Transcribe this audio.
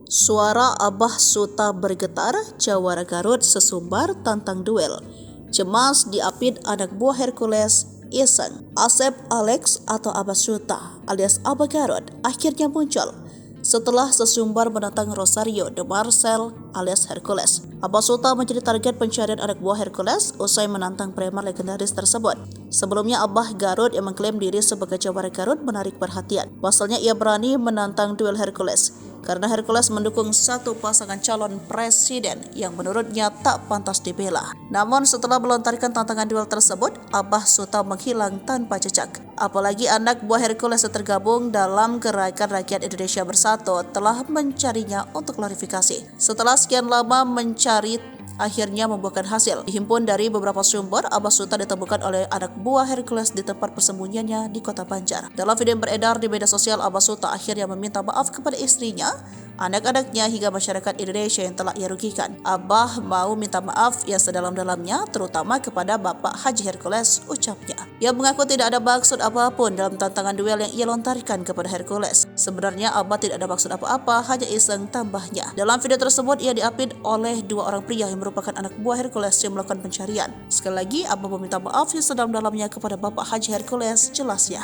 Suara Abah Suta bergetar, Jawara Garut sesumbar tantang duel. Cemas diapit anak buah Hercules, Iseng. Asep Alex atau Abah Suta alias Abah Garut akhirnya muncul setelah sesumbar menantang Rosario de Marcel alias Hercules. Abah Suta menjadi target pencarian anak buah Hercules usai menantang preman legendaris tersebut. Sebelumnya Abah Garut yang mengklaim diri sebagai Jawara Garut menarik perhatian. Pasalnya ia berani menantang duel Hercules karena Hercules mendukung satu pasangan calon presiden yang menurutnya tak pantas dibela. Namun setelah melontarkan tantangan duel tersebut, Abah Suta menghilang tanpa jejak. Apalagi anak buah Hercules yang tergabung dalam Gerakan Rakyat Indonesia Bersatu telah mencarinya untuk klarifikasi. Setelah sekian lama mencari, akhirnya membuahkan hasil. Dihimpun dari beberapa sumber, Abah Suta ditemukan oleh anak buah Hercules di tempat persembunyiannya di Kota Banjar. Dalam video yang beredar di media sosial, Abah Suta akhirnya meminta maaf kepada istrinya, anak-anaknya hingga masyarakat Indonesia yang telah ia rugikan. Abah mau minta maaf yang sedalam-dalamnya, terutama kepada Bapak Haji Hercules, ucapnya. Ia mengaku tidak ada maksud apapun dalam tantangan duel yang ia lontarkan kepada Hercules. Sebenarnya Abah tidak ada maksud apa-apa, hanya iseng, tambahnya. Dalam video tersebut ia diapit oleh dua orang pria yang merupakan anak buah Hercules yang melakukan pencarian. Sekali lagi Abah meminta maaf yang sedalam-dalamnya kepada Bapak Haji Hercules, jelasnya.